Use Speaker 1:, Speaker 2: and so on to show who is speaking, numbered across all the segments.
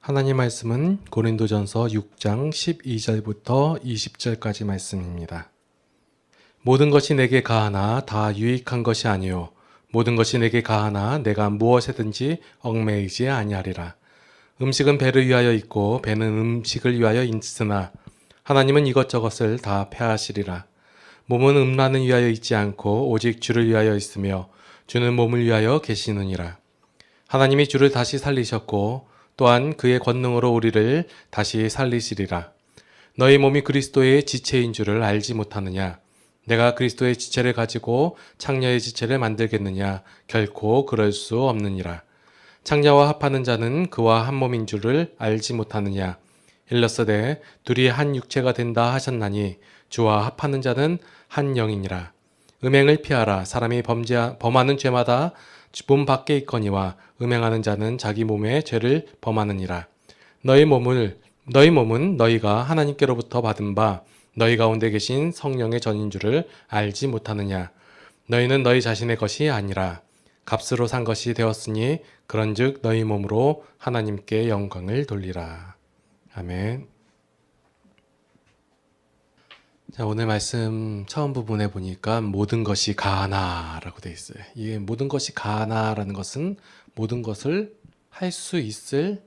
Speaker 1: 하나님 말씀은 고린도전서 6장 12절부터 20절까지 말씀입니다. 모든 것이 내게 가하나 다 유익한 것이 아니요 모든 것이 내게 가하나 내가 무엇에든지 얽매이지 아니하리라. 음식은 배를 위하여 있고 배는 음식을 위하여 있으나 하나님은 이것저것을 다 패하시리라. 몸은 음란을 위하여 있지 않고 오직 주를 위하여 있으며 주는 몸을 위하여 계시느니라. 하나님이 주를 다시 살리셨고 또한 그의 권능으로 우리를 다시 살리시리라. 너희 몸이 그리스도의 지체인 줄을 알지 못하느냐? 내가 그리스도의 지체를 가지고 창녀의 지체를 만들겠느냐? 결코 그럴 수 없느니라. 창녀와 합하는 자는 그와 한 몸인 줄을 알지 못하느냐? 일렀으되 둘이 한 육체가 된다 하셨나니 주와 합하는 자는 한 영이니라. 음행을 피하라. 사람이 범하는 죄마다 몸 밖에 있거니와 음행하는 자는 자기 몸의 죄를 범하느니라. 너희 몸은 너희가 하나님께로부터 받은 바 너희 가운데 계신 성령의 전인 줄을 알지 못하느냐. 너희는 너희 자신의 것이 아니라 값으로 산 것이 되었으니 그런즉 너희 몸으로 하나님께 영광을 돌리라. 아멘. 자, 오늘 말씀 처음 부분에 보니까 모든 것이 가하나라고 되어 있어요. 이게 모든 것이 가하나라는 것은 모든 것을 할 수 있을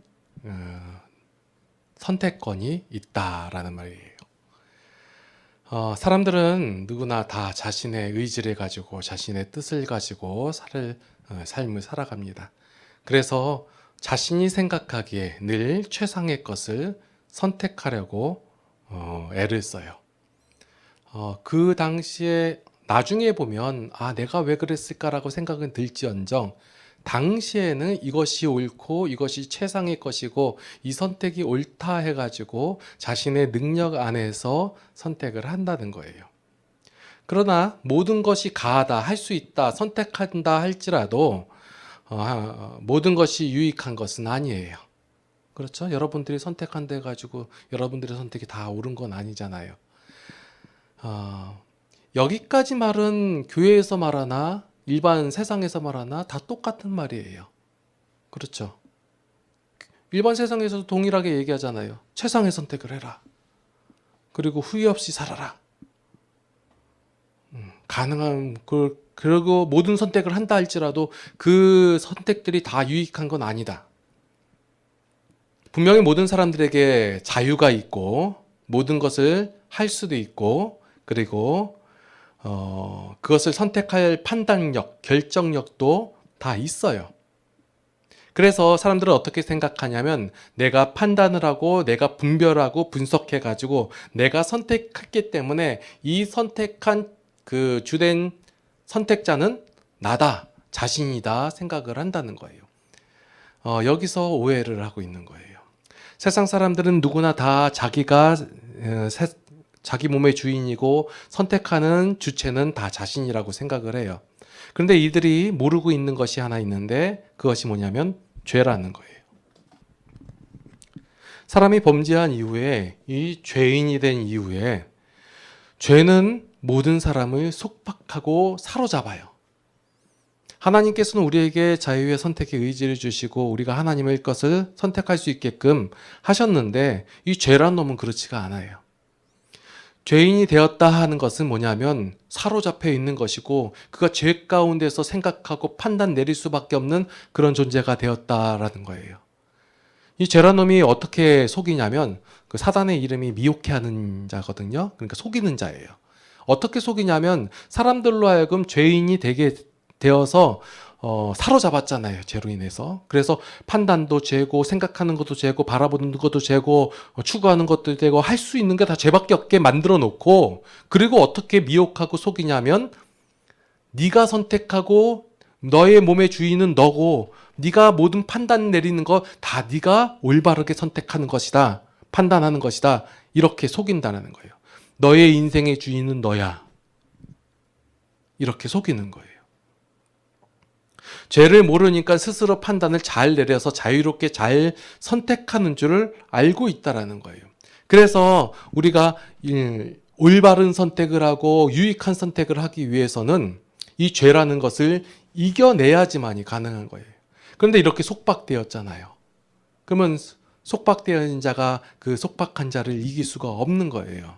Speaker 1: 선택권이 있다라는 말이에요. 사람들은 누구나 다 자신의 의지를 가지고 자신의 뜻을 가지고 삶을 살아갑니다. 그래서 자신이 생각하기에 늘 최상의 것을 선택하려고 애를 써요. 그 당시에 나중에 보면 내가 왜 그랬을까라고 생각은 들지언정 당시에는 이것이 옳고 이것이 최상의 것이고 이 선택이 옳다 해가지고 자신의 능력 안에서 선택을 한다는 거예요. 그러나 모든 것이 가하다, 할 수 있다, 선택한다 할지라도 모든 것이 유익한 것은 아니에요. 그렇죠? 여러분들이 선택한다 해가지고 여러분들의 선택이 다 옳은 건 아니잖아요. 여기까지 말은 교회에서 말하나 일반 세상에서 말하나 다 똑같은 말이에요. 그렇죠? 일반 세상에서도 동일하게 얘기하잖아요. 최상의 선택을 해라. 그리고 후회 없이 살아라. 가능한 그리고 모든 선택을 한다 할지라도 그 선택들이 다 유익한 건 아니다. 분명히 모든 사람들에게 자유가 있고 모든 것을 할 수도 있고 그리고 그것을 선택할 판단력, 결정력도 다 있어요. 그래서 사람들은 어떻게 생각하냐면 내가 판단을 하고 내가 분별하고 분석해가지고 내가 선택했기 때문에 이 선택한 그 주된 선택자는 나다, 자신이다 생각을 한다는 거예요. 여기서 오해를 하고 있는 거예요. 세상 사람들은 누구나 다 자기 몸의 주인이고 선택하는 주체는 다 자신이라고 생각을 해요. 그런데 이들이 모르고 있는 것이 하나 있는데 그것이 뭐냐면 죄라는 거예요. 사람이 범죄한 이후에 이 죄인이 된 이후에 죄는 모든 사람을 속박하고 사로잡아요. 하나님께서는 우리에게 자유의 선택의 의지를 주시고 우리가 하나님의 것을 선택할 수 있게끔 하셨는데 이 죄란 놈은 그렇지가 않아요. 죄인이 되었다 하는 것은 뭐냐면 사로잡혀 있는 것이고 그가 죄 가운데서 생각하고 판단 내릴 수밖에 없는 그런 존재가 되었다라는 거예요. 이 죄란 놈이 어떻게 속이냐면 그 사단의 이름이 미혹해하는 자거든요. 그러니까 속이는 자예요. 어떻게 속이냐면 사람들로 하여금 죄인이 되게 되어서 사로잡았잖아요. 죄로 인해서. 그래서 판단도 죄고 생각하는 것도 죄고 바라보는 것도 죄고 추구하는 것도 죄고 할 수 있는 게 다 죄밖에 없게 만들어 놓고 그리고 어떻게 미혹하고 속이냐면 네가 선택하고 너의 몸의 주인은 너고 네가 모든 판단 내리는 거 다 네가 올바르게 선택하는 것이다. 판단하는 것이다. 이렇게 속인다는 거예요. 너의 인생의 주인은 너야. 이렇게 속이는 거예요. 죄를 모르니까 스스로 판단을 잘 내려서 자유롭게 잘 선택하는 줄을 알고 있다라는 거예요. 그래서 우리가 올바른 선택을 하고 유익한 선택을 하기 위해서는 이 죄라는 것을 이겨내야지만이 가능한 거예요. 그런데 이렇게 속박되었잖아요. 그러면 속박되어진 자가 그 속박한 자를 이길 수가 없는 거예요.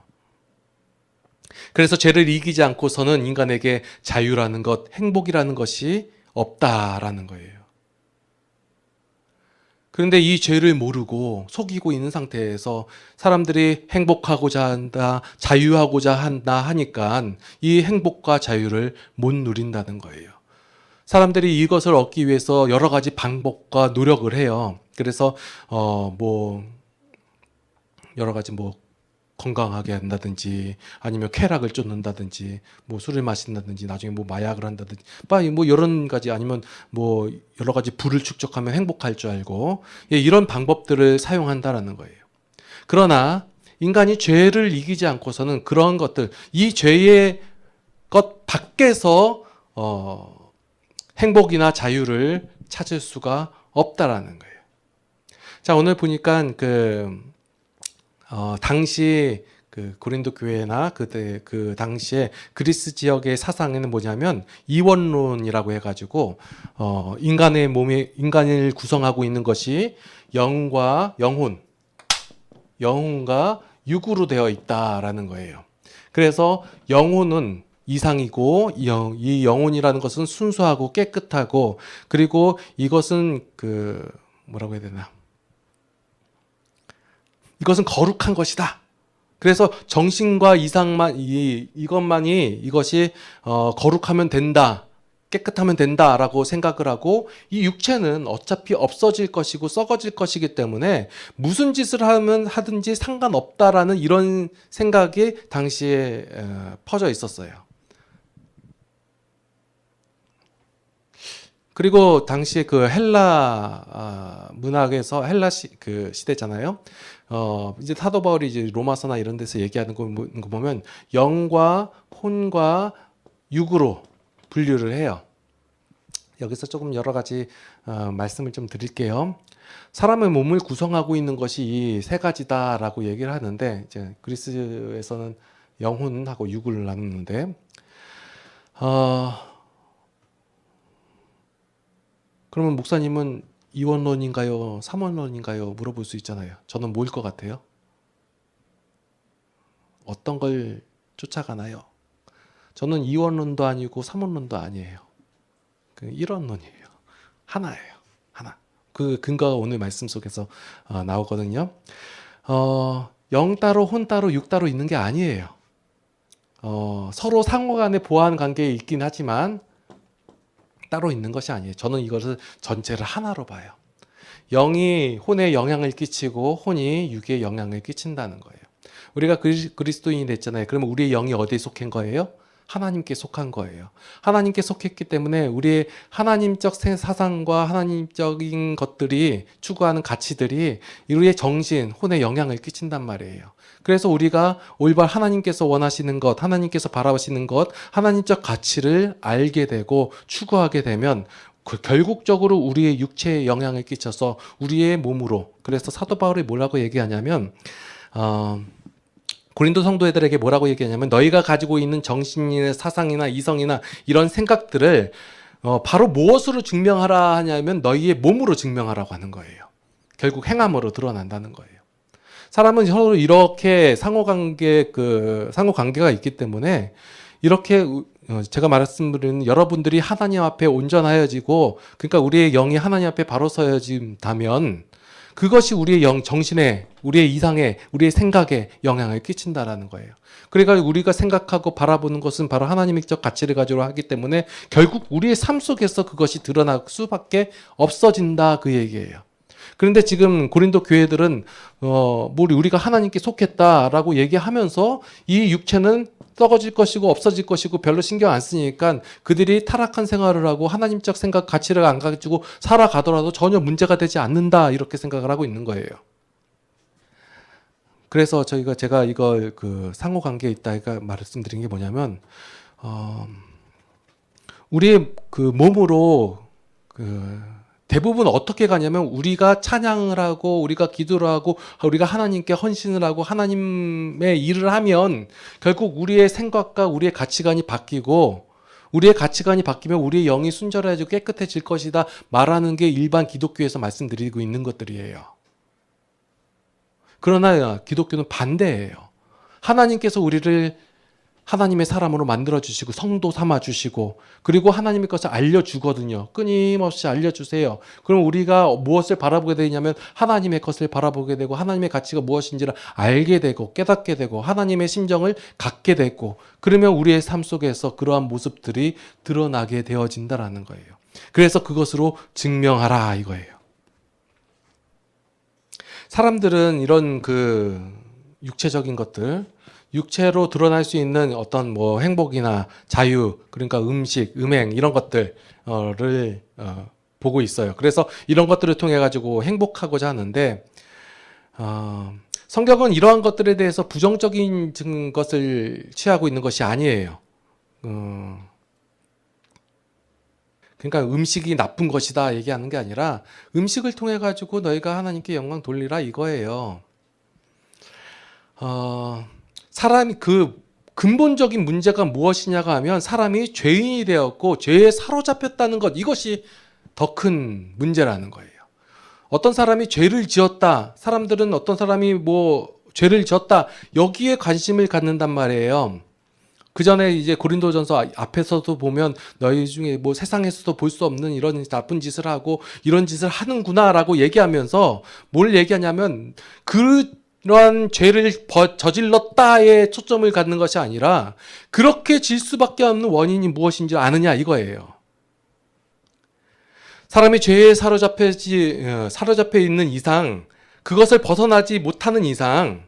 Speaker 1: 그래서 죄를 이기지 않고서는 인간에게 자유라는 것, 행복이라는 것이 없다라는 거예요. 그런데 이 죄를 모르고 속이고 있는 상태에서 사람들이 행복하고자 한다, 자유하고자 한다 하니까 이 행복과 자유를 못 누린다는 거예요. 사람들이 이것을 얻기 위해서 여러 가지 방법과 노력을 해요. 그래서 여러 가지 건강하게 한다든지 아니면 쾌락을 쫓는다든지 술을 마신다든지 나중에 마약을 한다든지 여러 가지 아니면 여러 가지 부를 축적하면 행복할 줄 알고 이런 방법들을 사용한다라는 거예요. 그러나 인간이 죄를 이기지 않고서는 그런 것들, 이 죄의 것 밖에서 행복이나 자유를 찾을 수가 없다라는 거예요. 자, 오늘 보니까 당시 고린도 교회나 그때 그 당시에 그리스 지역의 사상에는 뭐냐면 이원론이라고 해가지고 인간을 구성하고 있는 것이 영과 영혼과 육으로 되어 있다라는 거예요. 그래서 영혼은 이상이고 이 영혼이라는 것은 순수하고 깨끗하고 그리고 이것은 뭐라고 해야 되나? 이것은 거룩한 것이다. 그래서 정신과 이상만 이것이 거룩하면 된다. 깨끗하면 된다라고 생각을 하고 이 육체는 어차피 없어질 것이고 썩어질 것이기 때문에 무슨 짓을 하든지 상관없다라는 이런 생각이 당시에 퍼져 있었어요. 그리고 당시에 헬라 문학에서 헬라 시대잖아요. 이제 사도 바울이 이제 로마서나 이런 데서 얘기하는 거 보면 영과 혼과 육으로 분류를 해요. 여기서 조금 여러 가지 말씀을 좀 드릴게요. 사람의 몸을 구성하고 있는 것이 이 세 가지다라고 얘기를 하는데 이제 그리스에서는 영혼하고 육을 나누는데 그러면 목사님은 이원론인가요? 삼원론인가요? 물어볼 수 있잖아요. 저는 뭐일 것 같아요? 어떤 걸 쫓아가나요? 저는 이원론도 아니고 삼원론도 아니에요. 일원론이에요. 하나예요. 하나. 그 근거가 오늘 말씀 속에서 나오거든요. 영 따로 혼 따로 육 따로 있는 게 아니에요. 서로 상호 간의 보완 관계에 있긴 하지만 따로 있는 것이 아니에요. 저는 이것을 전체를 하나로 봐요. 영이 혼에 영향을 끼치고 혼이 육에 영향을 끼친다는 거예요. 우리가 그리스도인이 됐잖아요. 그러면 우리의 영이 어디에 속한 거예요? 하나님께 속한 거예요. 하나님께 속했기 때문에 우리의 하나님적 사상과 하나님적인 것들이 추구하는 가치들이 우리의 정신, 혼에 영향을 끼친단 말이에요. 그래서 우리가 올바른 하나님께서 원하시는 것, 하나님께서 바라시는 것, 하나님적 가치를 알게 되고 추구하게 되면 결국적으로 우리의 육체에 영향을 끼쳐서 우리의 몸으로, 그래서 사도 바울이 뭐라고 얘기하냐면 고린도 성도들에게 뭐라고 얘기하냐면 너희가 가지고 있는 정신이나 사상이나 이성이나 이런 생각들을 바로 무엇으로 증명하라 하냐면 너희의 몸으로 증명하라고 하는 거예요. 결국 행함으로 드러난다는 거예요. 사람은 서로 이렇게 상호관계가 있기 때문에 이렇게 제가 말씀드리는 여러분들이 하나님 앞에 온전하여지고 그러니까 우리의 영이 하나님 앞에 바로 서여진다면 그것이 우리의 정신에, 우리의 이상에, 우리의 생각에 영향을 끼친다라는 거예요. 그러니까 우리가 생각하고 바라보는 것은 바로 하나님적 가치를 가지고 하기 때문에 결국 우리의 삶 속에서 그것이 드러날 수밖에 없어진다 그 얘기예요. 그런데 지금 고린도 교회들은 우리가 하나님께 속했다라고 얘기하면서 이 육체는 썩어질 것이고 없어질 것이고 별로 신경 안 쓰니까 그들이 타락한 생활을 하고 하나님적 생각 가치를 안 가지고 살아가더라도 전혀 문제가 되지 않는다 이렇게 생각을 하고 있는 거예요. 그래서 제가 이걸 상호관계에 있다 말씀드린 게 뭐냐면 우리의 몸으로 대부분 어떻게 가냐면 우리가 찬양을 하고 우리가 기도를 하고 우리가 하나님께 헌신을 하고 하나님의 일을 하면 결국 우리의 생각과 우리의 가치관이 바뀌고 우리의 가치관이 바뀌면 우리의 영이 순결해지고 깨끗해질 것이다 말하는 게 일반 기독교에서 말씀드리고 있는 것들이에요. 그러나 기독교는 반대예요. 하나님께서 우리를 하나님의 사람으로 만들어주시고 성도 삼아주시고 그리고 하나님의 것을 알려주거든요. 끊임없이 알려주세요. 그럼 우리가 무엇을 바라보게 되냐면 하나님의 것을 바라보게 되고 하나님의 가치가 무엇인지를 알게 되고 깨닫게 되고 하나님의 심정을 갖게 되고 그러면 우리의 삶 속에서 그러한 모습들이 드러나게 되어진다라는 거예요. 그래서 그것으로 증명하라 이거예요. 사람들은 이런 육체적인 것들 육체로 드러날 수 있는 어떤 뭐 행복이나 자유, 그러니까 음식, 음행 이런 것들을 보고 있어요. 그래서 이런 것들을 통해 가지고 행복하고자 하는데 성경은 이러한 것들에 대해서 부정적인 것을 취하고 있는 것이 아니에요. 그러니까 음식이 나쁜 것이다 얘기하는 게 아니라 음식을 통해 가지고 너희가 하나님께 영광 돌리라 이거예요. 사람이 근본적인 문제가 무엇이냐가 하면 사람이 죄인이 되었고 죄에 사로잡혔다는 것 이것이 더 큰 문제라는 거예요. 어떤 사람이 죄를 지었다. 사람들은 어떤 사람이 뭐 죄를 지었다. 여기에 관심을 갖는단 말이에요. 그 전에 이제 고린도전서 앞에서도 보면 너희 중에 뭐 세상에서도 볼 수 없는 이런 나쁜 짓을 하고 이런 짓을 하는구나라고 얘기하면서 뭘 얘기하냐면 그러한 죄를 저질렀다에 초점을 갖는 것이 아니라 그렇게 질 수밖에 없는 원인이 무엇인지 아느냐 이거예요. 사람이 죄에 사로잡혀 있는 이상 그것을 벗어나지 못하는 이상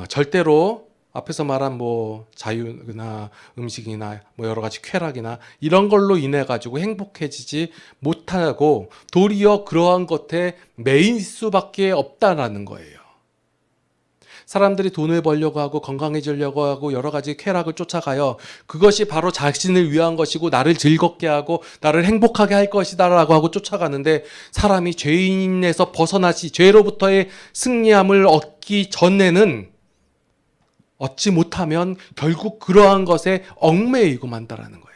Speaker 1: 절대로 앞에서 말한 뭐 자유나 음식이나 뭐 여러 가지 쾌락이나 이런 걸로 인해 가지고 행복해지지 못하고 도리어 그러한 것에 매일 수밖에 없다라는 거예요. 사람들이 돈을 벌려고 하고 건강해지려고 하고 여러 가지 쾌락을 쫓아가요. 그것이 바로 자신을 위한 것이고 나를 즐겁게 하고 나를 행복하게 할 것이다 라고 하고 쫓아가는데 사람이 죄인에서 벗어나지 죄로부터의 승리함을 얻기 전에는 얻지 못하면 결국 그러한 것에 얽매이고 만다라는 거예요.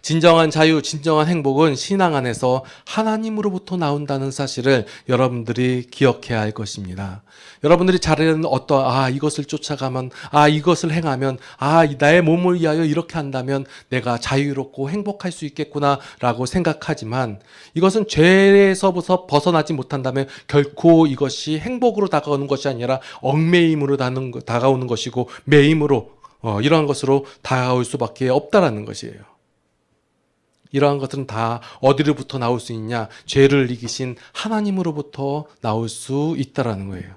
Speaker 1: 진정한 자유, 진정한 행복은 신앙 안에서 하나님으로부터 나온다는 사실을 여러분들이 기억해야 할 것입니다. 여러분들이 잘하는 이것을 쫓아가면, 이것을 행하면, 나의 몸을 위하여 이렇게 한다면 내가 자유롭고 행복할 수 있겠구나 라고 생각하지만 이것은 죄에서부터 벗어나지 못한다면 결코 이것이 행복으로 다가오는 것이 아니라 얽매임으로 다가오는 것이고 매임으로 이러한 것으로 다가올 수밖에 없다라는 것이에요. 이러한 것들은 다 어디로부터 나올 수 있냐? 죄를 이기신 하나님으로부터 나올 수 있다라는 거예요.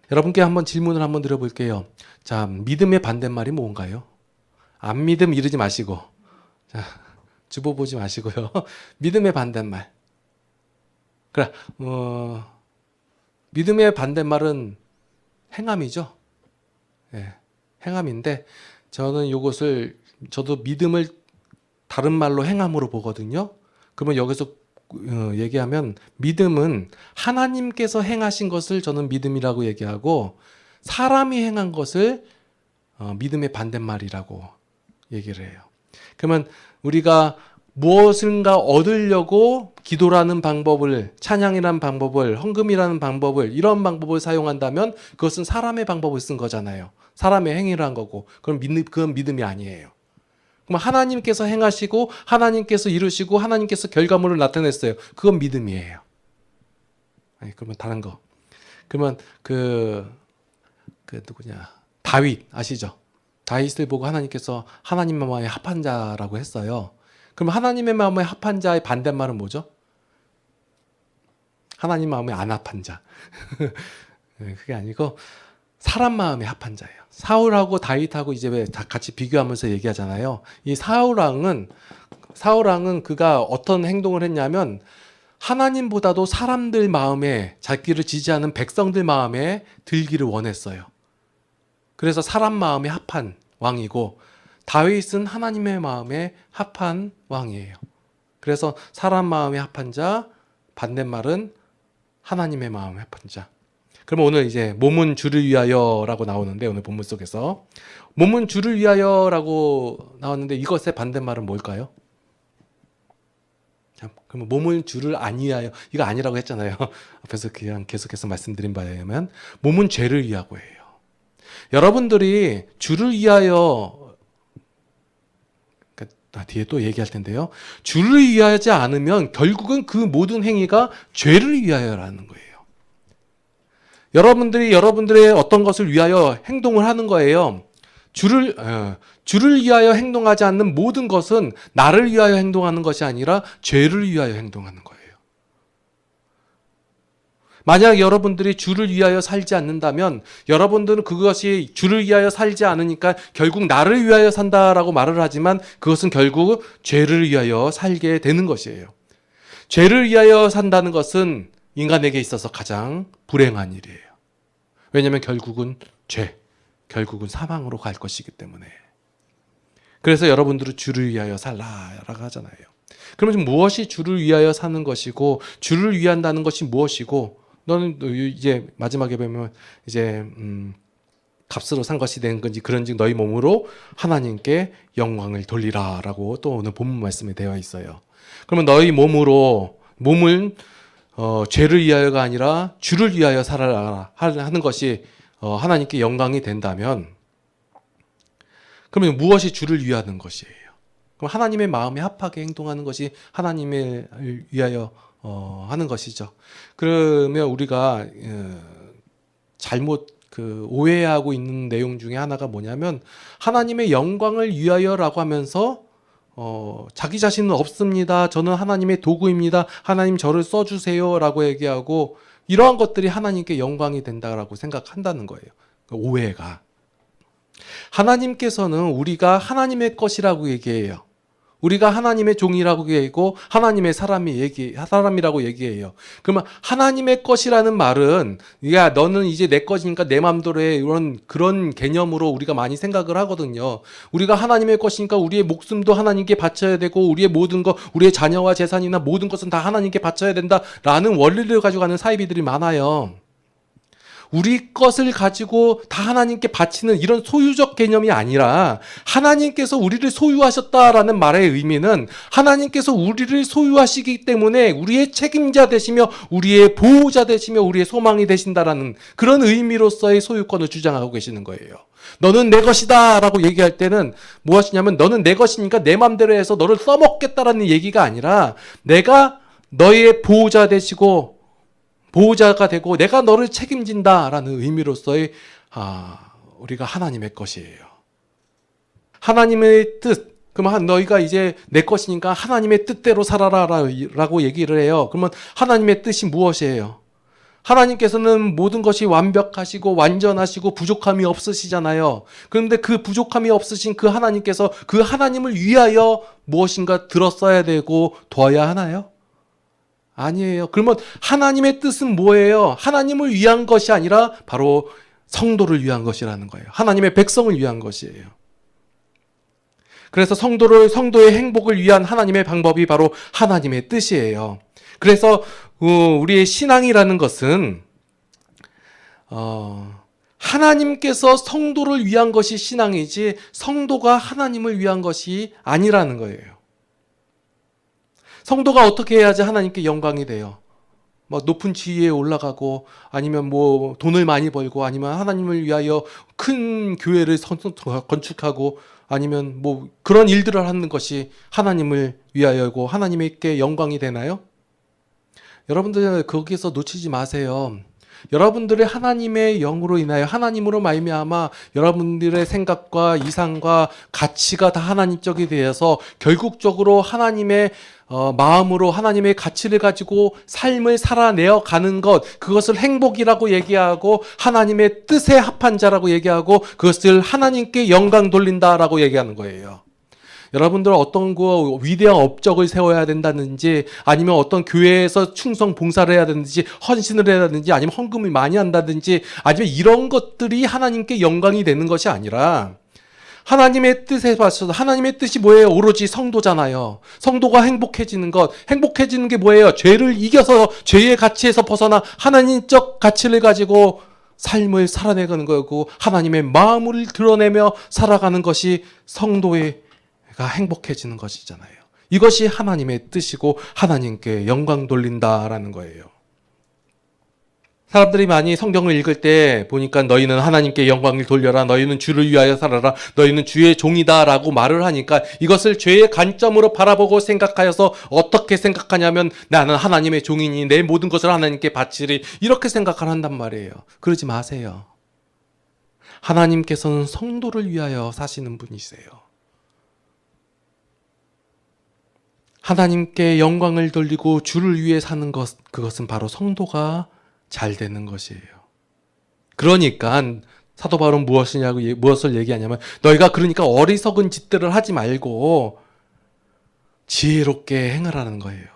Speaker 1: 여러분께 한번 질문을 한번 드려볼게요. 자, 믿음의 반대말이 뭔가요? 안 믿음 이러지 마시고, 자, 주보 보지 마시고요. 믿음의 반대말. 그래, 믿음의 반대말은 행함이죠. 네, 행함인데 저도 믿음을 다른 말로 행함으로 보거든요. 그러면 여기서 얘기하면 믿음은 하나님께서 행하신 것을 저는 믿음이라고 얘기하고 사람이 행한 것을 믿음의 반대말이라고 얘기를 해요. 그러면 우리가 무엇인가 얻으려고 기도라는 방법을, 찬양이라는 방법을, 헌금이라는 방법을, 이런 방법을 사용한다면 그것은 사람의 방법을 쓴 거잖아요. 사람의 행위를 한 거고 그건 믿음이 아니에요. 그럼 하나님께서 행하시고 하나님께서 이루시고 하나님께서 결과물을 나타냈어요. 그건 믿음이에요. 그러면 다른 거. 그러면 누구냐? 다윗 아시죠? 다윗을 보고 하나님께서 하나님의 마음에 합한 자라고 했어요. 그럼 하나님의 마음에 합한 자의 반대말은 뭐죠? 하나님 마음에 안 합한 자. 그게 아니고 사람 마음에 합한 자예요. 사울하고 다윗하고 이제 왜 다 같이 비교하면서 얘기하잖아요. 이 사울왕은 그가 어떤 행동을 했냐면 하나님보다도 사람들 마음에 자기를 지지하는 백성들 마음에 들기를 원했어요. 그래서 사람 마음에 합한 왕이고 다윗은 하나님의 마음에 합한 왕이에요. 그래서 사람 마음에 합한 자, 반대말은 하나님의 마음에 합한 자. 그러면 오늘 이제 몸은 주를 위하여라고 나오는데 오늘 본문 속에서 몸은 주를 위하여라고 나왔는데 이것의 반대말은 뭘까요? 그러면 몸은 주를 안 위하여, 이거 아니라고 했잖아요. 앞에서 그냥 계속해서 말씀드린 바에 의하면 몸은 죄를 위하고 해요. 여러분들이 주를 위하여, 그러니까 뒤에 또 얘기할 텐데요. 주를 위하지 않으면 결국은 그 모든 행위가 죄를 위하여라는 거예요. 여러분들이 여러분들의 어떤 것을 위하여 행동을 하는 거예요. 주를 위하여 행동하지 않는 모든 것은 나를 위하여 행동하는 것이 아니라 죄를 위하여 행동하는 거예요. 만약 여러분들이 주를 위하여 살지 않는다면 여러분들은 그것이 주를 위하여 살지 않으니까 결국 나를 위하여 산다라고 말을 하지만 그것은 결국 죄를 위하여 살게 되는 것이에요. 죄를 위하여 산다는 것은 인간에게 있어서 가장 불행한 일이에요. 왜냐하면 결국은 결국은 사망으로 갈 것이기 때문에. 그래서 여러분들은 주를 위하여 살라라고 하잖아요. 그러면 지금 무엇이 주를 위하여 사는 것이고 주를 위한다는 것이 무엇이고 너는 이제 마지막에 보면 이제 값으로 산 것이 된 건지 그런지 너희 몸으로 하나님께 영광을 돌리라라고 또 오늘 본문 말씀에 되어 있어요. 그러면 너희 몸을 죄를 위하여가 아니라 주를 위하여 살아라 하는 것이 하나님께 영광이 된다면 그러면 무엇이 주를 위하는 것이에요? 그럼 하나님의 마음에 합하게 행동하는 것이 하나님을 위하여 하는 것이죠. 그러면 우리가 잘못 오해하고 있는 내용 중에 하나가 뭐냐면 하나님의 영광을 위하여라고 하면서 자기 자신은 없습니다. 저는 하나님의 도구입니다. 하나님 저를 써주세요라고 얘기하고 이러한 것들이 하나님께 영광이 된다라고 생각한다는 거예요. 오해가. 하나님께서는 우리가 하나님의 것이라고 얘기해요. 우리가 하나님의 종이라고 얘기하고 하나님의 사람이라고 얘기해요. 그러면 하나님의 것이라는 말은 야 너는 이제 내 것이니까 내 맘대로 해 그런 개념으로 우리가 많이 생각을 하거든요. 우리가 하나님의 것이니까 우리의 목숨도 하나님께 바쳐야 되고 우리의 모든 것, 우리의 자녀와 재산이나 모든 것은 다 하나님께 바쳐야 된다라는 원리를 가지고 가는 사이비들이 많아요. 우리 것을 가지고 다 하나님께 바치는 이런 소유적 개념이 아니라 하나님께서 우리를 소유하셨다라는 말의 의미는 하나님께서 우리를 소유하시기 때문에 우리의 책임자 되시며 우리의 보호자 되시며 우리의 소망이 되신다라는 그런 의미로서의 소유권을 주장하고 계시는 거예요. 너는 내 것이다 라고 얘기할 때는 무엇이냐면 너는 내 것이니까 내 맘대로 해서 너를 써먹겠다라는 얘기가 아니라 내가 너의 보호자 되시고 보호자가 되고 내가 너를 책임진다라는 의미로서의 우리가 하나님의 것이에요. 하나님의 뜻. 그러면 너희가 이제 내 것이니까 하나님의 뜻대로 살아라라고 얘기를 해요. 그러면 하나님의 뜻이 무엇이에요? 하나님께서는 모든 것이 완벽하시고 완전하시고 부족함이 없으시잖아요. 그런데 그 부족함이 없으신 그 하나님께서 그 하나님을 위하여 무엇인가 들었어야 되고 도와야 하나요? 아니에요. 그러면 하나님의 뜻은 뭐예요? 하나님을 위한 것이 아니라 바로 성도를 위한 것이라는 거예요. 하나님의 백성을 위한 것이에요. 그래서 성도의 행복을 위한 하나님의 방법이 바로 하나님의 뜻이에요. 그래서 우리의 신앙이라는 것은 하나님께서 성도를 위한 것이 신앙이지 성도가 하나님을 위한 것이 아니라는 거예요. 성도가 어떻게 해야지 하나님께 영광이 돼요? 막 높은 지위에 올라가고 아니면 뭐 돈을 많이 벌고 아니면 하나님을 위하여 큰 교회를 건축하고 아니면 뭐 그런 일들을 하는 것이 하나님을 위하여고 하나님께 영광이 되나요? 여러분들 거기서 놓치지 마세요. 여러분들의 하나님의 영으로 인하여 하나님으로 말미암아 여러분들의 생각과 이상과 가치가 다 하나님적이 되어서 결국적으로 하나님의 마음으로 하나님의 가치를 가지고 삶을 살아내어 가는 것, 그것을 행복이라고 얘기하고 하나님의 뜻에 합한 자라고 얘기하고 그것을 하나님께 영광 돌린다라고 얘기하는 거예요. 여러분들은 어떤 위대한 업적을 세워야 된다든지 아니면 어떤 교회에서 충성 봉사를 해야 되는지 헌신을 해야 되는지 아니면 헌금을 많이 한다든지 아니면 이런 것들이 하나님께 영광이 되는 것이 아니라 하나님의 뜻에 맞춰서 하나님의 뜻이 뭐예요? 오로지 성도잖아요. 성도가 행복해지는 것. 행복해지는 게 뭐예요? 죄를 이겨서 죄의 가치에서 벗어나 하나님적 가치를 가지고 삶을 살아내가는 거고 하나님의 마음을 드러내며 살아가는 것이 성도가 행복해지는 것이잖아요. 이것이 하나님의 뜻이고 하나님께 영광 돌린다라는 거예요. 사람들이 많이 성경을 읽을 때 보니까 너희는 하나님께 영광을 돌려라, 너희는 주를 위하여 살아라, 너희는 주의 종이다 라고 말을 하니까 이것을 죄의 관점으로 바라보고 생각하여서 어떻게 생각하냐면 나는 하나님의 종이니 내 모든 것을 하나님께 바치리, 이렇게 생각을 한단 말이에요. 그러지 마세요. 하나님께서는 성도를 위하여 사시는 분이세요. 하나님께 영광을 돌리고 주를 위해 사는 것, 그것은 바로 성도가 잘 되는 것이에요. 그러니까 사도 바울은 무엇을 얘기하냐면 너희가 그러니까 어리석은 짓들을 하지 말고 지혜롭게 행하라는 거예요.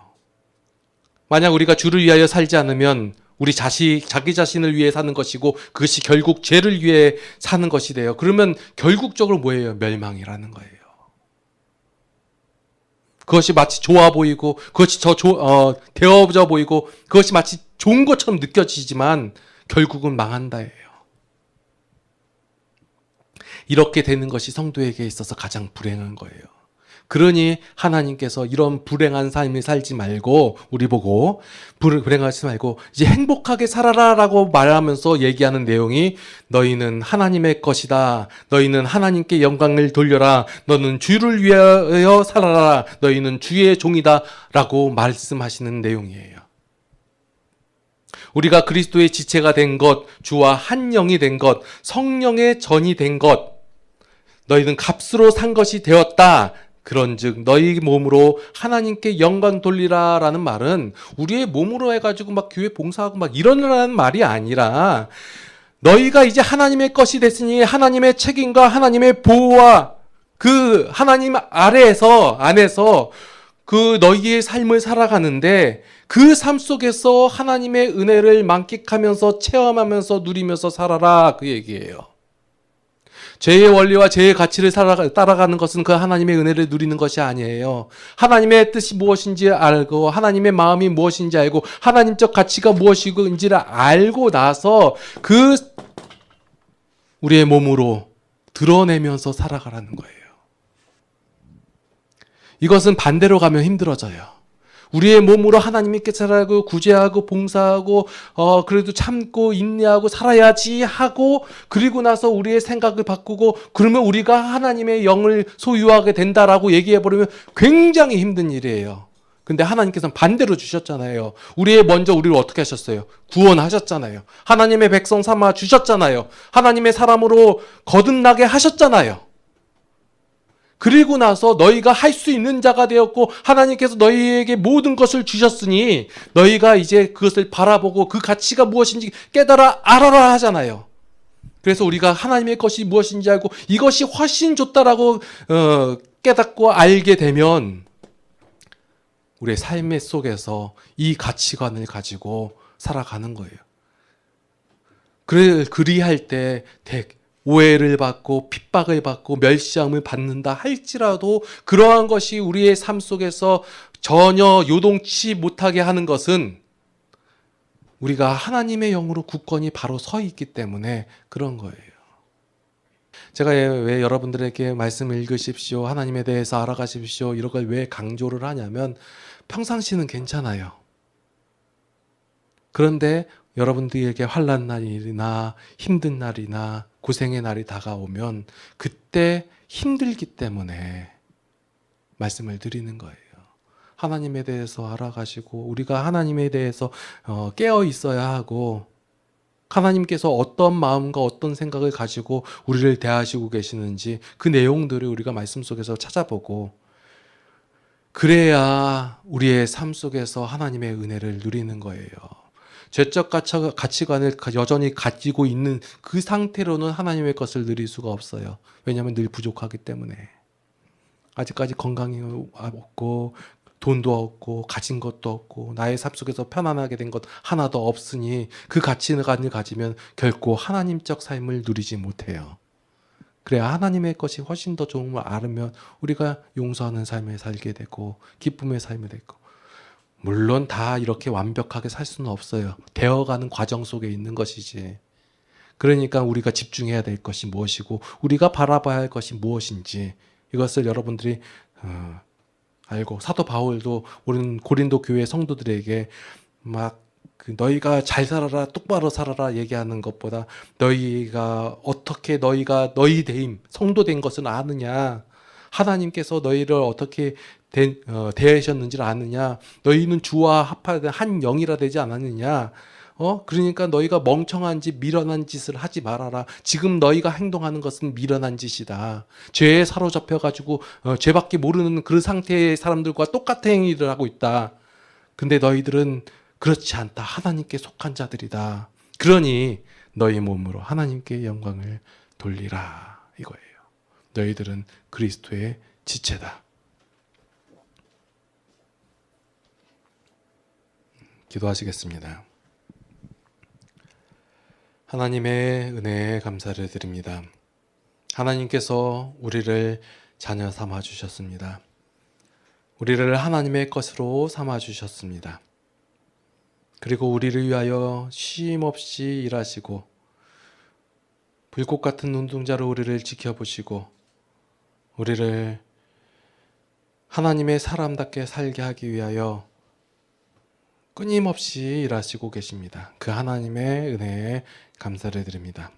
Speaker 1: 만약 우리가 주를 위하여 살지 않으면 우리 자기 자신을 위해 사는 것이고 그것이 결국 죄를 위해 사는 것이 돼요. 그러면 결국적으로 뭐예요? 멸망이라는 거예요. 그것이 마치 좋아 보이고 그것이 되어져 보이고 그것이 마치 좋은 것처럼 느껴지지만 결국은 망한다예요. 이렇게 되는 것이 성도에게 있어서 가장 불행한 거예요. 그러니 하나님께서 이런 불행한 삶을 살지 말고 우리 보고 불행하지 말고 이제 행복하게 살아라라고 말하면서 얘기하는 내용이 너희는 하나님의 것이다. 너희는 하나님께 영광을 돌려라. 너는 주를 위하여 살아라. 너희는 주의 종이다 라고 말씀하시는 내용이에요. 우리가 그리스도의 지체가 된 것, 주와 한 영이 된 것, 성령의 전이 된 것, 너희는 값으로 산 것이 되었다. 그런즉 너희 몸으로 하나님께 영광 돌리라 라는 말은 우리의 몸으로 해가지고 막 교회 봉사하고 막 이러라는 말이 아니라 너희가 이제 하나님의 것이 됐으니 하나님의 책임과 하나님의 보호와 그 하나님 안에서 그 너희의 삶을 살아가는데 그 삶 속에서 하나님의 은혜를 만끽하면서 체험하면서 누리면서 살아라, 그 얘기예요. 죄의 원리와 죄의 가치를 따라가는 것은 그 하나님의 은혜를 누리는 것이 아니에요. 하나님의 뜻이 무엇인지 알고 하나님의 마음이 무엇인지 알고 하나님적 가치가 무엇인지를 알고 나서 그 우리의 몸으로 드러내면서 살아가라는 거예요. 이것은 반대로 가면 힘들어져요. 우리의 몸으로 하나님께 살아가고 구제하고 봉사하고 그래도 참고 인내하고 살아야지 하고 그리고 나서 우리의 생각을 바꾸고 그러면 우리가 하나님의 영을 소유하게 된다라고 얘기해버리면 굉장히 힘든 일이에요. 근데 하나님께서는 반대로 주셨잖아요. 먼저 우리를 어떻게 하셨어요? 구원하셨잖아요. 하나님의 백성 삼아 주셨잖아요. 하나님의 사람으로 거듭나게 하셨잖아요. 그리고 나서 너희가 할 수 있는 자가 되었고 하나님께서 너희에게 모든 것을 주셨으니 너희가 이제 그것을 바라보고 그 가치가 무엇인지 깨달아 알아라 하잖아요. 그래서 우리가 하나님의 것이 무엇인지 알고 이것이 훨씬 좋다라고 깨닫고 알게 되면 우리의 삶의 속에서 이 가치관을 가지고 살아가는 거예요. 그리할 때 오해를 받고 핍박을 받고 멸시함을 받는다 할지라도 그러한 것이 우리의 삶 속에서 전혀 요동치 못하게 하는 것은 우리가 하나님의 영으로 굳건히 바로 서 있기 때문에 그런 거예요. 제가 왜 여러분들에게 말씀을 읽으십시오, 하나님에 대해서 알아가십시오 이런 걸 왜 강조를 하냐면 평상시는 괜찮아요. 그런데 여러분들에게 환난 날이나 힘든 날이나 고생의 날이 다가오면 그때 힘들기 때문에 말씀을 드리는 거예요. 하나님에 대해서 알아가시고 우리가 하나님에 대해서 깨어 있어야 하고 하나님께서 어떤 마음과 어떤 생각을 가지고 우리를 대하시고 계시는지 그 내용들을 우리가 말씀 속에서 찾아보고 그래야 우리의 삶 속에서 하나님의 은혜를 누리는 거예요. 죄적 가치관을 여전히 가지고 있는 그 상태로는 하나님의 것을 누릴 수가 없어요. 왜냐하면 늘 부족하기 때문에. 아직까지 건강이 없고 돈도 없고 가진 것도 없고 나의 삶 속에서 편안하게 된 것 하나도 없으니 그 가치관을 가지면 결코 하나님적 삶을 누리지 못해요. 그래야 하나님의 것이 훨씬 더 좋은 걸 알으면 우리가 용서하는 삶을 살게 되고 기쁨의 삶이 되고 물론 다 이렇게 완벽하게 살 수는 없어요. 되어가는 과정 속에 있는 것이지. 그러니까 우리가 집중해야 될 것이 무엇이고 우리가 바라봐야 할 것이 무엇인지 이것을 여러분들이 알고 사도 바울도 우리는 고린도 교회 성도들에게 막 너희가 잘 살아라 똑바로 살아라 얘기하는 것보다 너희가 어떻게 너희가 너희 대임 성도 된 것은 아느냐, 하나님께서 너희를 어떻게 대하셨는지를 아느냐, 너희는 주와 합하된 한 영이라 되지 않았느냐, 그러니까 너희가 멍청한 짓 미련한 짓을 하지 말아라. 지금 너희가 행동하는 것은 미련한 짓이다. 죄에 사로잡혀 가지고 죄밖에 모르는 그 상태의 사람들과 똑같은 행위를 하고 있다. 근데 너희들은 그렇지 않다. 하나님께 속한 자들이다. 그러니 너희 몸으로 하나님께 영광을 돌리라. 이거예요. 너희들은 그리스도의 지체다. 기도하시겠습니다. 하나님의 은혜에 감사를 드립니다. 하나님께서 우리를 자녀 삼아 주셨습니다. 우리를 하나님의 것으로 삼아 주셨습니다. 그리고 우리를 위하여 쉼없이 일하시고 불꽃 같은 눈동자로 우리를 지켜보시고 우리를 하나님의 사람답게 살게 하기 위하여 끊임없이 일하시고 계십니다. 그 하나님의 은혜에 감사를 드립니다.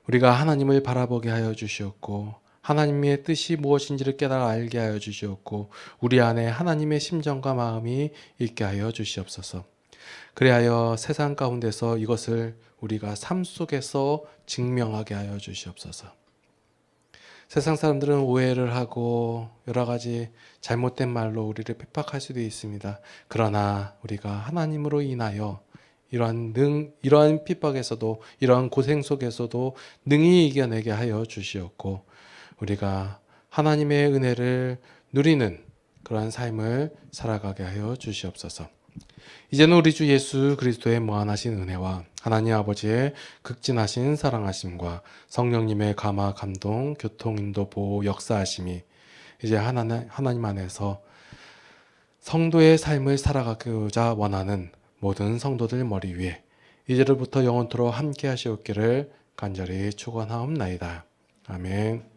Speaker 1: 우리가 하나님을 바라보게 하여 주시었고 하나님의 뜻이 무엇인지를 깨달아 알게 하여 주시었고 우리 안에 하나님의 심정과 마음이 있게 하여 주시옵소서. 그리하여 세상 가운데서 이것을 우리가 삶 속에서 증명하게 하여 주시옵소서. 세상 사람들은 오해를 하고 여러 가지 잘못된 말로 우리를 핍박할 수도 있습니다. 그러나 우리가 하나님으로 인하여 이러한 핍박에서도 이러한 고생 속에서도 능히 이겨내게 하여 주시었고 우리가 하나님의 은혜를 누리는 그러한 삶을 살아가게 하여 주시옵소서. 이제는 우리 주 예수 그리스도의 무한하신 은혜와 하나님 아버지의 극진하신 사랑하심과 성령님의 감화 감동 교통 인도 보호 역사하심이 이제 하나님 안에서 성도의 삶을 살아가고자 원하는 모든 성도들 머리 위에 이제로부터 영원토록 함께 하시옵기를 간절히 축원하옵나이다. 아멘.